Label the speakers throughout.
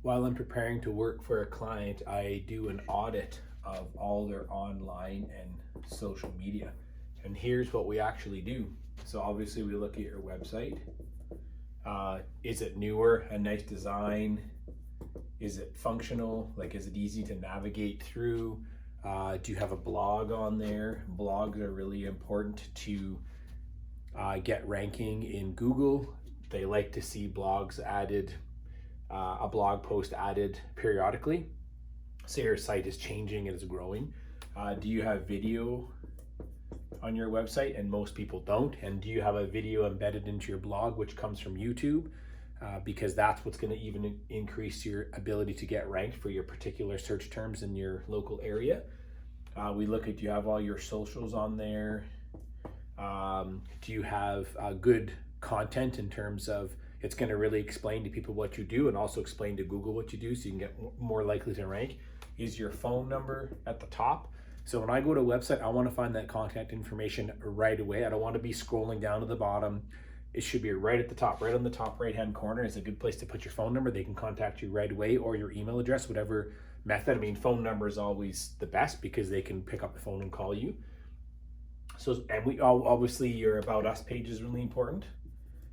Speaker 1: While I'm preparing to work for a client, I do an audit of all their online and social media. And here's what we actually do. So obviously we look at your website. Is it newer, a nice design? Is it functional? Like, is it easy to navigate through? Do you have a blog on there? Blogs are really important to get ranking in Google. They like to see blogs added, a blog post added periodically. Say your site is changing and is growing. Do you have video on your website? And most people don't. And do you have a video embedded into your blog, which comes from YouTube? Because that's what's going to even increase your ability to get ranked for your particular search terms in your local area. We look at, do you have all your socials on there? Do you have good content in terms of it's going to really explain to people what you do and also explain to Google what you do so you can get more likely to rank? Is your phone number at the top? So when I go to a website, I want to find that contact information right away. I don't want to be scrolling down to the bottom. It should be right at the top, right on the top right-hand corner is a good place to put your phone number. They can contact you right away, or your email address, whatever method. I mean, phone number is always the best because they can pick up the phone and call you. So, and we obviously your About Us page is really important.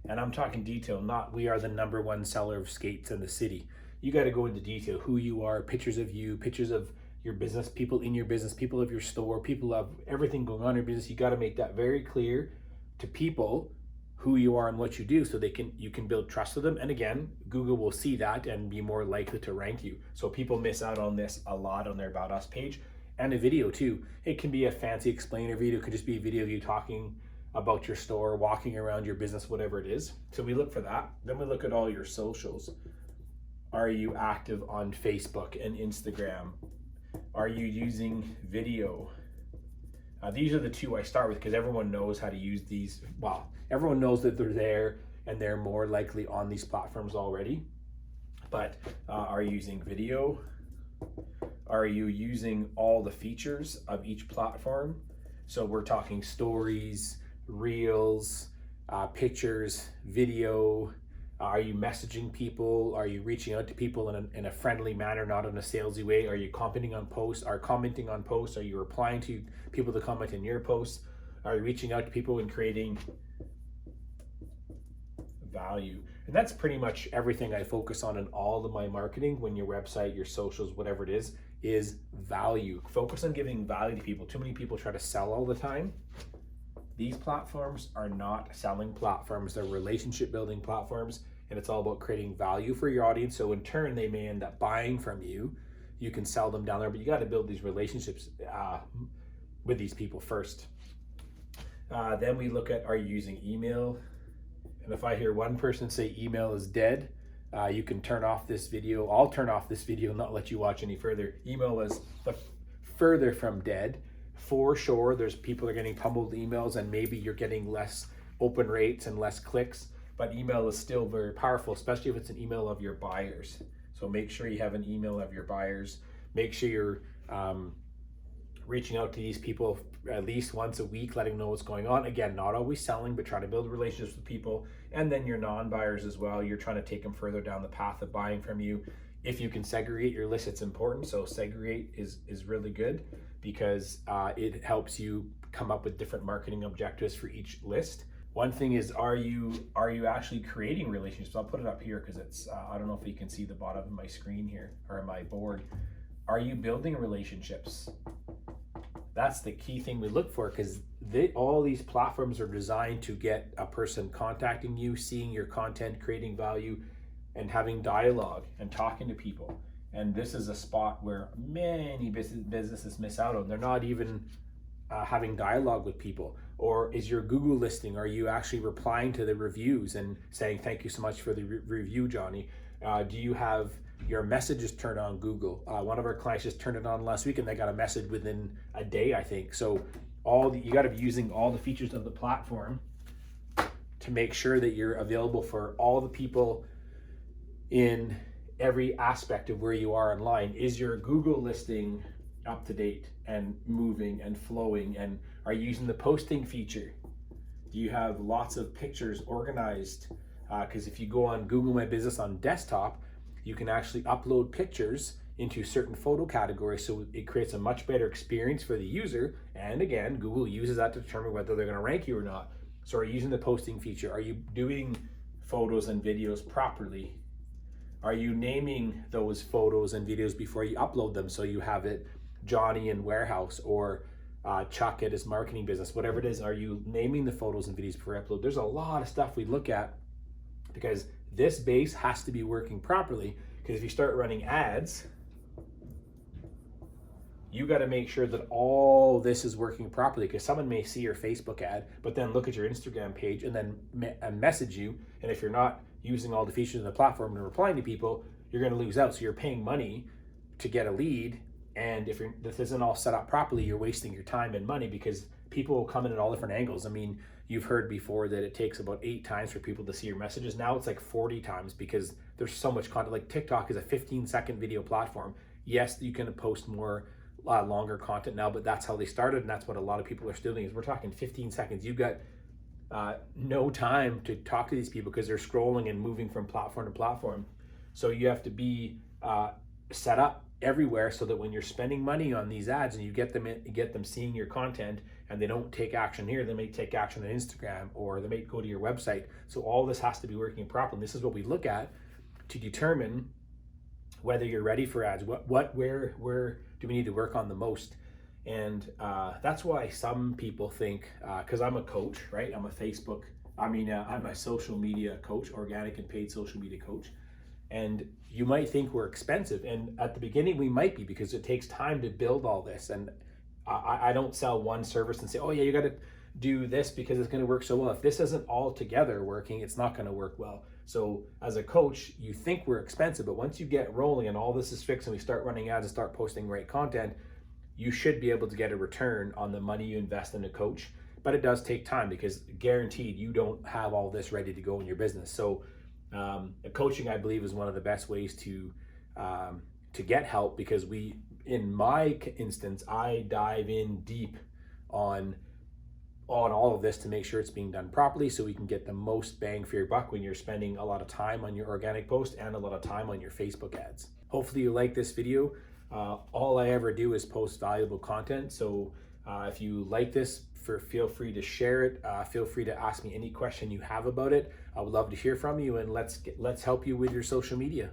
Speaker 1: And I'm talking detail, not we are the #1 seller of skates in the city. You got to go into detail, who you are, pictures of you, pictures of your business, people in your business, people of your store, people of everything going on in your business. You got to make that very clear to people who you are and what you do, so you can build trust with them. And again, Google will see that and be more likely to rank you. So people miss out on this a lot on their About Us page. And a video too. It can be a fancy explainer video. It could just be a video of you talking about your store, walking around your business, whatever it is. So we look for that. Then we look at all your socials. Are you active on Facebook and Instagram? Are you using video? These are the two I start with because everyone knows how to use these. Well, everyone knows that they're there and they're more likely on these platforms already. But are you using video? Are you using all the features of each platform? So we're talking stories, reels, pictures, video. Are you messaging people? Are you reaching out to people in a friendly manner, not in a salesy way? Are you commenting on posts? Are you replying to people that comment in your posts? Are you reaching out to people and creating value? And that's pretty much everything I focus on in all of my marketing. When your website, your socials, whatever it is value. Focus on giving value to people. Too many people try to sell all the time. These platforms are not selling platforms. They're relationship building platforms, and it's all about creating value for your audience. So in turn, they may end up buying from you. You can sell them down there, but you got to build these relationships with these people first. Then we look at, are you using email? And if I hear one person say email is dead, you can turn off this video. I'll turn off this video and not let you watch any further. Email is further from dead. For sure, there's people that are getting pummeled emails and maybe you're getting less open rates and less clicks, but email is still very powerful, especially if it's an email of your buyers. So make sure you have an email of your buyers. Make sure you're reaching out to these people at least once a week, letting them know what's going on. Again, not always selling, but try to build relationships with people. And then your non-buyers as well. You're trying to take them further down the path of buying from you. If you can segregate your list, it's important. So segregate is really good because it helps you come up with different marketing objectives for each list. One thing is, are you actually creating relationships? I'll put it up here because it's, I don't know if you can see the bottom of my screen here or my board. Are you building relationships? That's the key thing we look for, because all these platforms are designed to get a person contacting you, seeing your content, creating value, and having dialogue and talking to people. And this is a spot where many businesses miss out on. They're not even having dialogue with people. Or is your Google listing, are you actually replying to the reviews and saying, thank you so much for the review, Johnny? Do you have your messages turned on Google? One of our clients just turned it on last week and they got a message within a day, I think. So you got to be using all the features of the platform to make sure that you're available for all the people in every aspect of where you are online. Is your Google listing up to date and moving and flowing? And are you using the posting feature? Do you have lots of pictures organized? Because if you go on Google My Business on desktop, you can actually upload pictures into certain photo categories, so it creates a much better experience for the user. And again, Google uses that to determine whether they're going to rank you or not. So are you using the posting feature? Are you doing photos and videos properly? Are you naming those photos and videos before you upload them, so you have it Johnny in warehouse or Chuck at his marketing business, whatever it is? Are you naming the photos and videos before you upload? There's a lot of stuff we look at, because this base has to be working properly. Because if you start running ads, you got to make sure that all this is working properly, because someone may see your Facebook ad, but then look at your Instagram page and then message you. And if you're not using all the features of the platform and replying to people, you're going to lose out. So you're paying money to get a lead. And if this isn't all set up properly, you're wasting your time and money, because people will come in at all different angles. I mean, you've heard before that it takes about 8 times for people to see your messages. Now it's like 40 times, because there's so much content. Like TikTok is a 15-second video platform. Yes, you can post more longer content now, but that's how they started, and that's what a lot of people are still doing. Is we're talking 15 seconds. You've got no time to talk to these people, because they're scrolling and moving from platform to platform. So you have to be set up everywhere, so that when you're spending money on these ads and you get them seeing your content, and they don't take action here, they may take action on Instagram, or they may go to your website. So all this has to be working properly. This is what we look at to determine whether you're ready for ads. Where do we need to work on the most? And that's why some people think, because I'm a coach, right? I'm a social media coach, organic and paid social media coach. And you might think we're expensive. And at the beginning we might be, because it takes time to build all this. And I don't sell one service and say, oh yeah, you got to do this because it's going to work so well. If this isn't all together working, it's not going to work well. So as a coach, you think we're expensive, but once you get rolling and all this is fixed and we start running ads and start posting great content, you should be able to get a return on the money you invest in a coach. But it does take time, because guaranteed you don't have all this ready to go in your business. So coaching, I believe, is one of the best ways to get help, because in my instance, I dive in deep on all of this to make sure it's being done properly, so we can get the most bang for your buck when you're spending a lot of time on your organic post and a lot of time on your Facebook ads. Hopefully you like this video. All I ever do is post valuable content. So if you like this, feel free to share it. Feel free to ask me any question you have about it. I would love to hear from you, and let's help you with your social media.